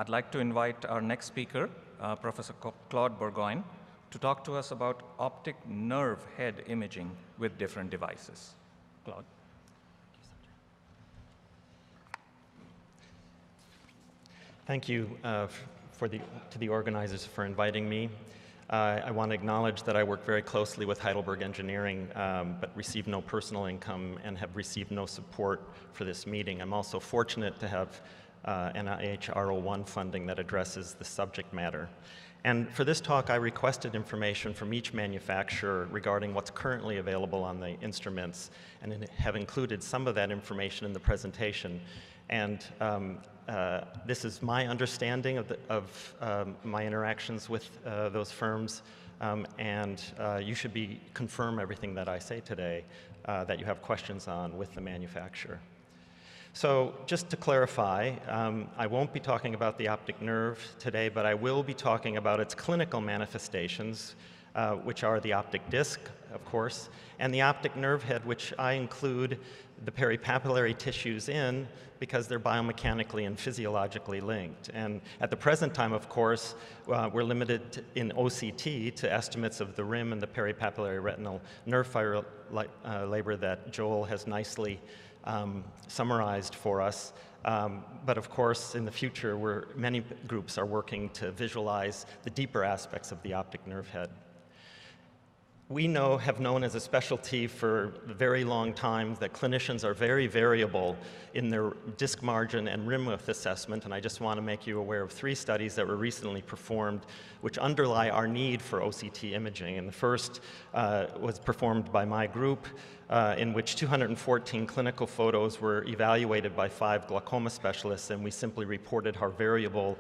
I'd like to invite our next speaker, Professor Claude Bourgoin, to talk to us about optic nerve head imaging with different devices. Claude. Thank you to the organizers for inviting me. I want to acknowledge that I work very closely with Heidelberg Engineering, but receive no personal income and have received no support for this meeting. I'm also fortunate to have NIH R01 funding that addresses the subject matter. And for this talk, I requested information from each manufacturer regarding what's currently available on the instruments, and have included some of that information in the presentation. And this is my understanding of my interactions with those firms, and you should confirm everything that I say today that you have questions on with the manufacturer. So just to clarify, I won't be talking about the optic nerve today, but I will be talking about its clinical manifestations, which are the optic disc, of course, and the optic nerve head, which I include the peripapillary tissues in because they're biomechanically and physiologically linked. And at the present time, of course, we're limited in OCT to estimates of the rim and the peripapillary retinal nerve fiber labor that Joel has nicely summarized for us. But of course, in the future, many groups are working to visualize the deeper aspects of the optic nerve head. We have known as a specialty for a very long time that clinicians are very variable in their disc margin and rim width assessment, and I just want to make you aware of 3 studies that were recently performed which underlie our need for OCT imaging. And the first was performed by my group, in which 214 clinical photos were evaluated by 5 glaucoma specialists, and we simply reported how variable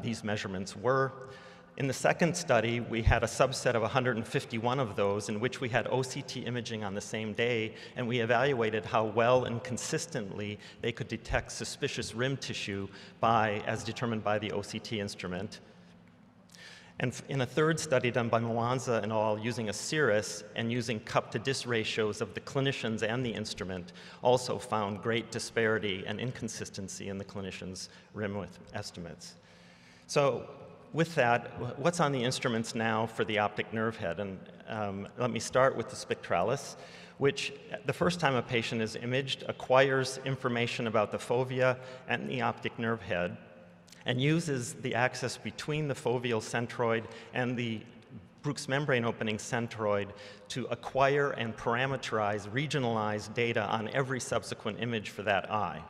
these measurements were. In the second study, we had a subset of 151 of those in which we had OCT imaging on the same day, and we evaluated how well and consistently they could detect suspicious rim tissue as determined by the OCT instrument. And in a third study done by Mwanza et al. Using a Cirrus and using cup-to-disc ratios of the clinicians and the instrument, also found great disparity and inconsistency in the clinicians' rim width estimates. So with that, what's on the instruments now for the optic nerve head? And let me start with the spectralis, which the first time a patient is imaged acquires information about the fovea and the optic nerve head, and uses the axis between the foveal centroid and the Bruch's membrane opening centroid to acquire and parameterize, regionalize data on every subsequent image for that eye.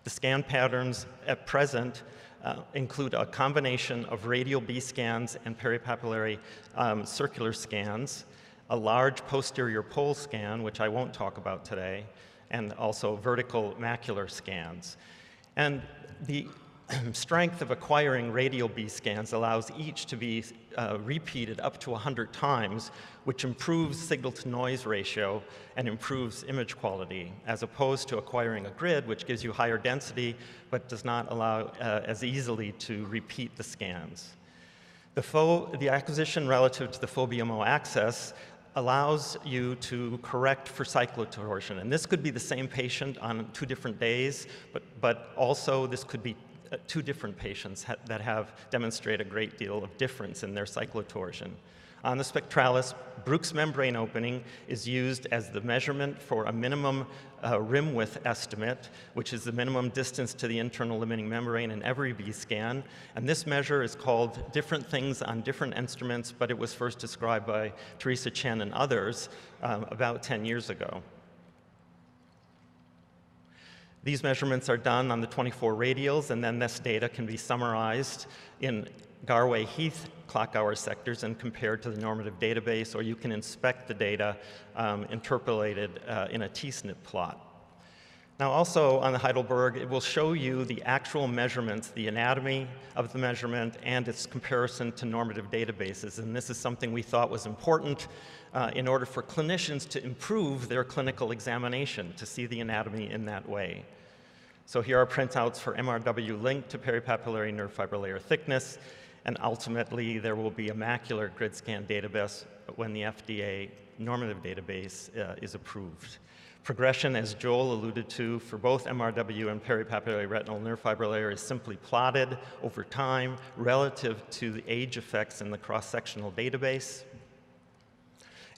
The scan patterns at present include a combination of radial B scans and peripapillary circular scans, a large posterior pole scan, which I won't talk about today, and also vertical macular scans. And the strength of acquiring radial B scans allows each to be repeated up to 100 times, which improves signal-to-noise ratio and improves image quality, as opposed to acquiring a grid, which gives you higher density, but does not allow as easily to repeat the scans. The acquisition relative to the foveal axis allows you to correct for cyclotorsion. And this could be the same patient on 2 different days, but also this could be 2 different patients that have demonstrated a great deal of difference in their cyclotorsion. On the spectralis, Bruch's membrane opening is used as the measurement for a minimum rim width estimate, which is the minimum distance to the internal limiting membrane in every B scan. And this measure is called different things on different instruments, but it was first described by Teresa Chen and others about 10 years ago. These measurements are done on the 24 radials, and then this data can be summarized in Garway-Heath clock hour sectors and compared to the normative database, or you can inspect the data interpolated in a T-SNP plot. Now also on the Heidelberg, it will show you the actual measurements, the anatomy of the measurement, and its comparison to normative databases. And this is something we thought was important in order for clinicians to improve their clinical examination, to see the anatomy in that way. So here are printouts for MRW linked to peripapillary nerve fiber layer thickness, and ultimately there will be a macular grid scan database when the FDA normative database is approved. Progression, as Joel alluded to, for both MRW and peripapillary retinal nerve fiber layer is simply plotted over time relative to the age effects in the cross-sectional database.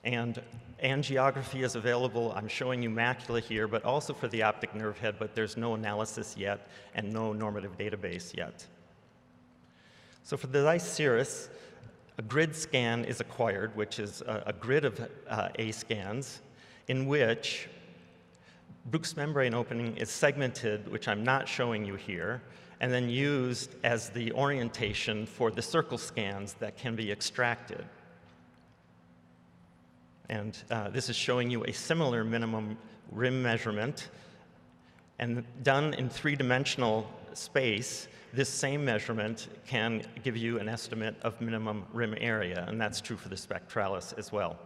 And angiography is available. I'm showing you macula here, but also for the optic nerve head, but there's no analysis yet and no normative database yet. So for the Dicerus, a grid scan is acquired, which is a grid of A scans in which Bruch's membrane opening is segmented, which I'm not showing you here, and then used as the orientation for the circle scans that can be extracted. And this is showing you a similar minimum rim measurement. And done in three-dimensional space, this same measurement can give you an estimate of minimum rim area, and that's true for the spectralis as well.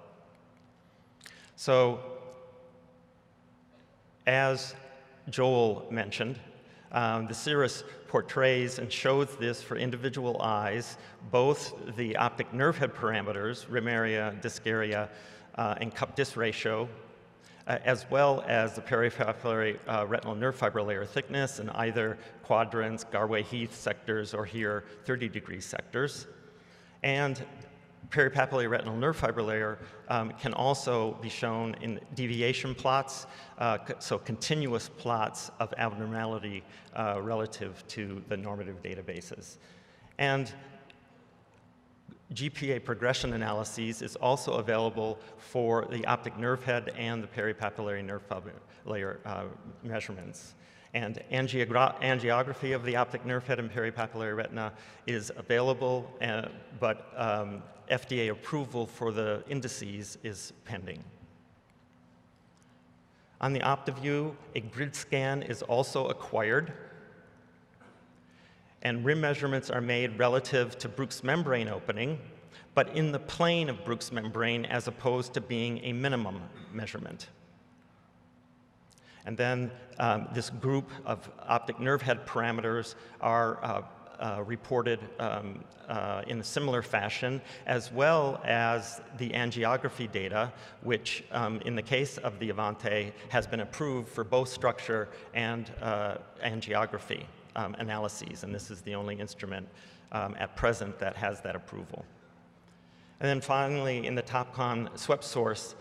So, as Joel mentioned, the Cirrus portrays and shows this for individual eyes, both the optic nerve head parameters, rim area, disc area, and cup-disc ratio, as well as the peripapillary retinal nerve fiber layer thickness in either quadrants, Garway-Heath sectors, or here 30-degree sectors. And peripapillary retinal nerve fiber layer can also be shown in deviation plots, so continuous plots of abnormality relative to the normative databases. And GPA progression analyses is also available for the optic nerve head and the peripapillary nerve fiber layer measurements. And angiography of the optic nerve head and peripapillary retina is available, but FDA approval for the indices is pending. On the OptiView, a grid scan is also acquired, and rim measurements are made relative to Bruch's membrane opening, but in the plane of Bruch's membrane as opposed to being a minimum measurement. And then this group of optic nerve head parameters are reported in a similar fashion, as well as the angiography data, which in the case of the Avante has been approved for both structure and angiography analyses, and this is the only instrument at present that has that approval. And then finally, in the TopCon swept source,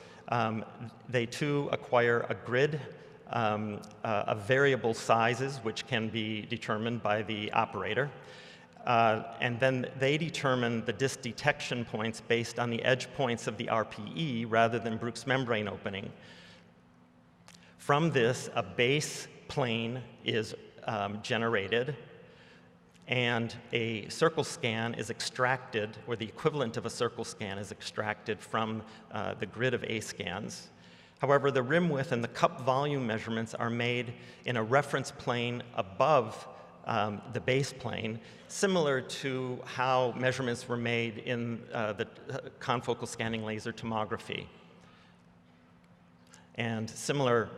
they too acquire a grid of variable sizes, which can be determined by the operator. And then they determine the disc detection points based on the edge points of the RPE rather than Bruch's membrane opening. From this, a base plane is generated, and a circle scan is extracted, or the equivalent of a circle scan is extracted from the grid of A scans. However, the rim width and the cup volume measurements are made in a reference plane above the base plane, similar to how measurements were made in the confocal scanning laser tomography. And similar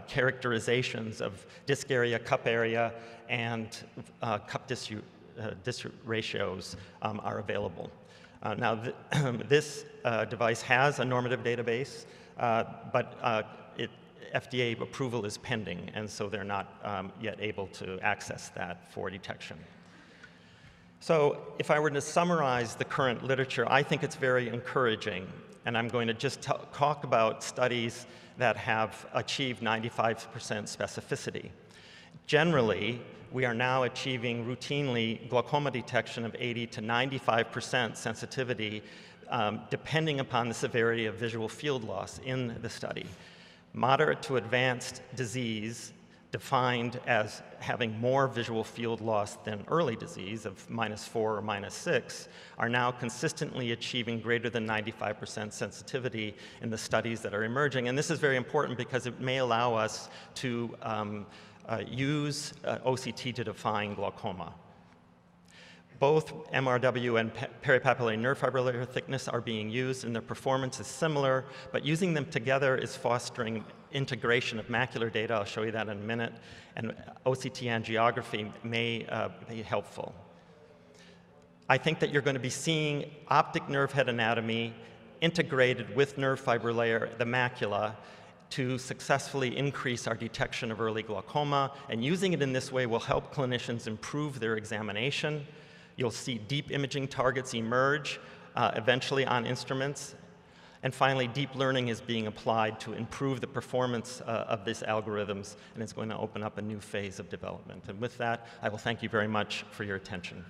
characterizations of disc area, cup area, and cup disc ratios are available. Now, this device has a normative database, but FDA approval is pending, and so they're not yet able to access that for detection. So if I were to summarize the current literature, I think it's very encouraging, and I'm going to just talk about studies that have achieved 95% specificity. Generally, we are now achieving routinely glaucoma detection of 80 to 95% sensitivity, depending upon the severity of visual field loss in the study. Moderate to advanced disease, defined as having more visual field loss than early disease of -4 or -6, are now consistently achieving greater than 95% sensitivity in the studies that are emerging. And this is very important because it may allow us to use OCT to define glaucoma. Both MRW and peripapillary nerve fiber layer thickness are being used, and their performance is similar, but using them together is fostering integration of macular data. I'll show you that in a minute, and OCT angiography may be helpful. I think that you're going to be seeing optic nerve head anatomy integrated with nerve fiber layer, the macula, to successfully increase our detection of early glaucoma, and using it in this way will help clinicians improve their examination. You'll see deep imaging targets emerge, eventually on instruments. And finally, deep learning is being applied to improve the performance of these algorithms, and it's going to open up a new phase of development. And with that, I will thank you very much for your attention.